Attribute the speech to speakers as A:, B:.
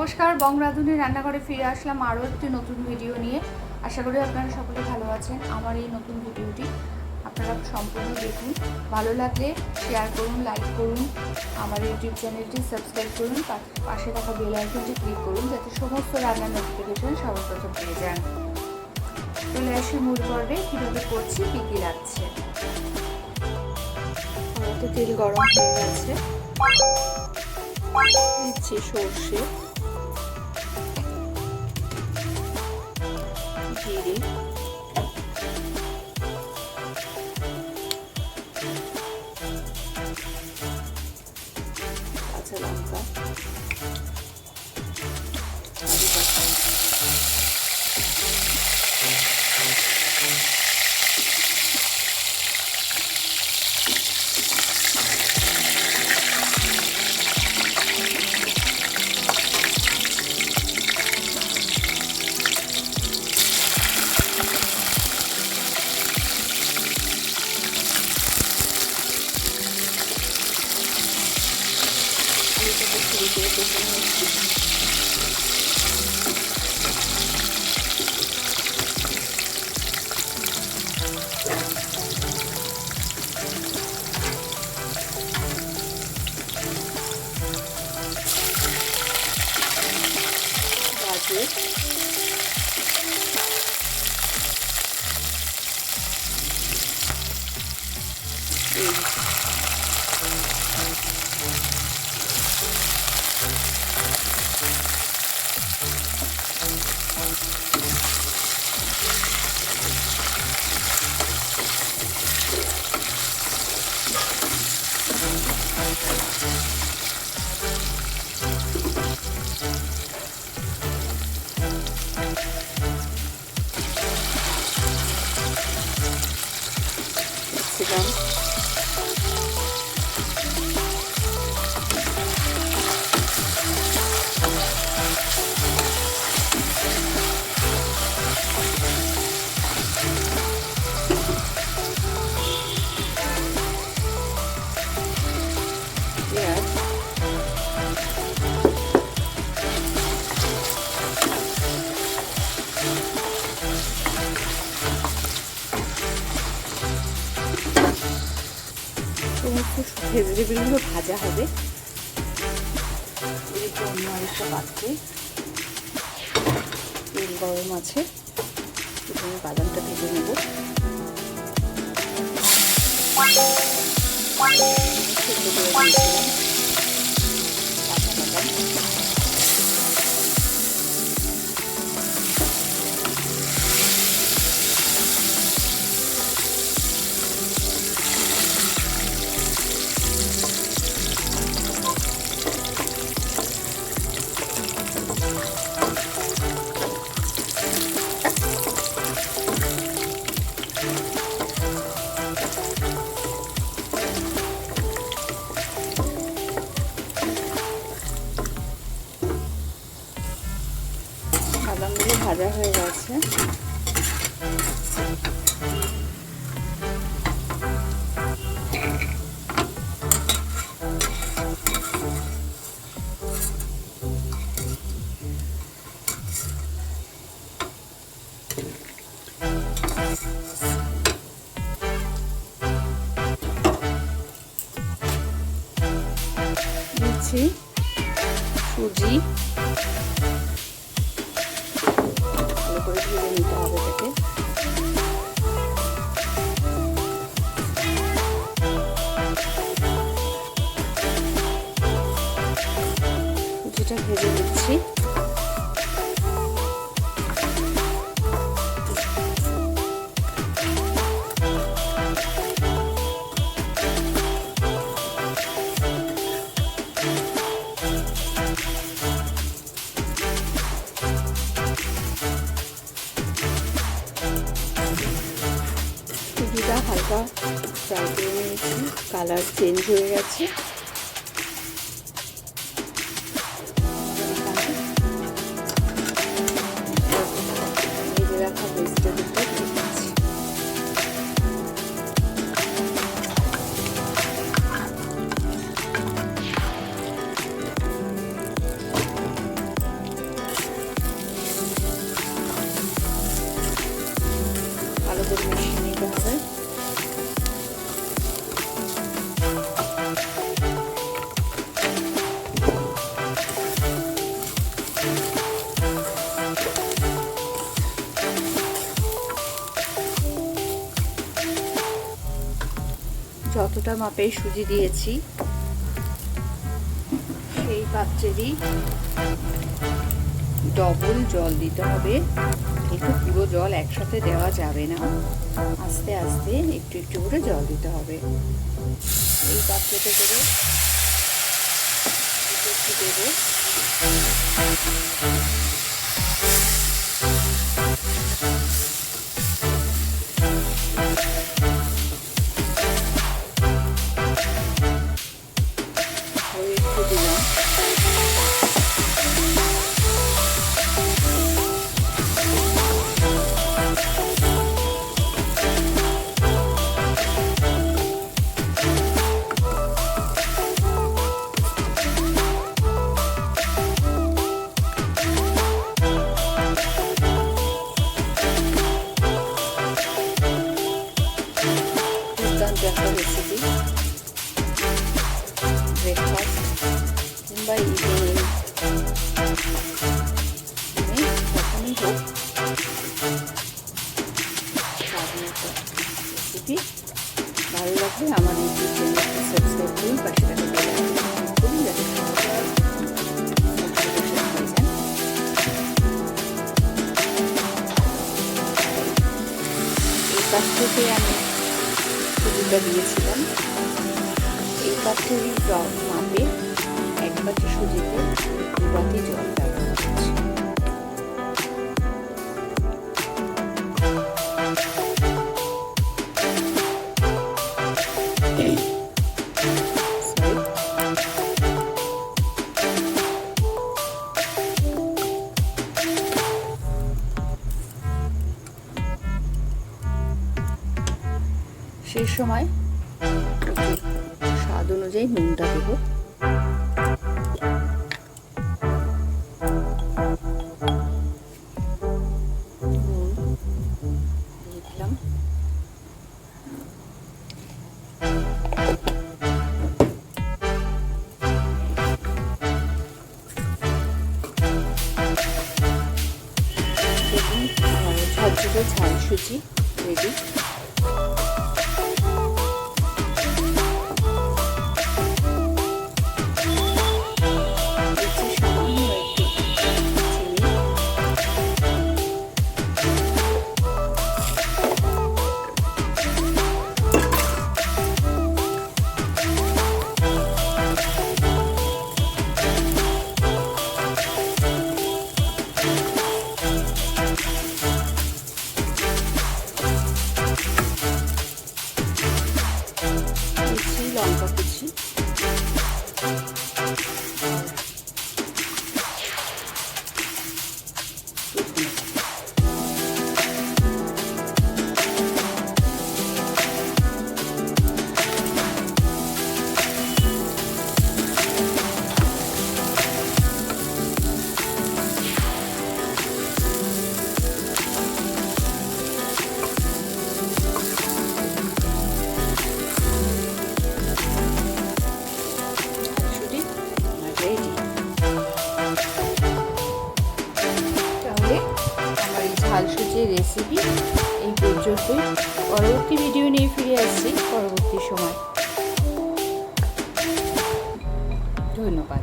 A: নমস্কার, বং রাধুনি রান্নাঘরে ফিরে আসলাম আরও একটি নতুন ভিডিও নিয়ে। আশা করি আপনারা সকলে ভালো আছেন। আমার এই নতুন ভিডিওটি আপনারা সম্পূর্ণ দেখুন। ভালো লাগলে শেয়ার করুন, লাইক করুন, আমার ইউটিউব চ্যানেলটি সাবস্ক্রাইব করুন, পাশে থাকা বেল আইকনটি ক্লিক করুন যাতে সমস্ত রান্নার নোটিফিকেশন সবার প্রথম পেয়ে যান। চলে আসি মূল পর্বে, কীভাবে করছি, কী কী লাগছে। তো তেল গরম হয়ে গেছে, দিচ্ছি সর্ষে, জিরে, কাঁচা লঙ্কা, সমস্ত ভেজিটেবলগুলো ভাজা হবে। এদিকে অন্য আরেকটা পাত্রে তেল গরম আছে, প্রথমে বাদামটা ভেজে নেব। সেদ্ধ করে দিয়েছিলাম কাঁচা বাদাম, বাদামগুলো ভাজা হয়ে গেছে। দিচ্ছি সুজি, ভালো করে ভেজে নিতে হবে এটাকে। সুজিটা ভেজে দিচ্ছি। সুজিটা হালকা ফ্রাই করে নিয়েছি, কালার চেঞ্জ হয়ে গেছে। ভেজে রাখা ভেজিটেবলটা দিয়ে দিচ্ছি। যতটা মাপে সুজি দিয়েছি সেই পাত্রেরই ডবল জল দিতে হবে, কিন্তু পুরো জল একসাথে দেওয়া যাবে না, আস্তে আস্তে একটু একটু করে জল দিতে হবে। এই পাত্রতে করে একটু দেবো। একটু দিলাম, একটা রেসিপি ব্রেকফাস্ট কিংবা ইভিনিং যখনই হোক রেসিপি ভালো লাগলে আমার ইউটিউব চ্যানেলটি সাবস্ক্রাইব করুন, পাশে থাকা বেল আইকন করুন যাতে নোটিফিকেশন হয়ে যায়। এই পাত্রতে আমি সুজিটা দিয়েছিলাম, এই পাত্রেরই মাপে 1 বাটি সুজিতে 2 বাটি জল ব্যবহার করছি। সেই সময় স্বাদ অনুযায়ী নুনটা দেবো। দিয়ে দিলাম। দেখুন আমার ঝরঝরে ঝাল সুজি রেডি। লঙ্কা কুচি, ঝাল সুজির রেসিপি এই পর্যন্তই। পরবর্তী ভিডিও নিয়ে ফিরে আসছি পরবর্তী সময়। ধন্যবাদ।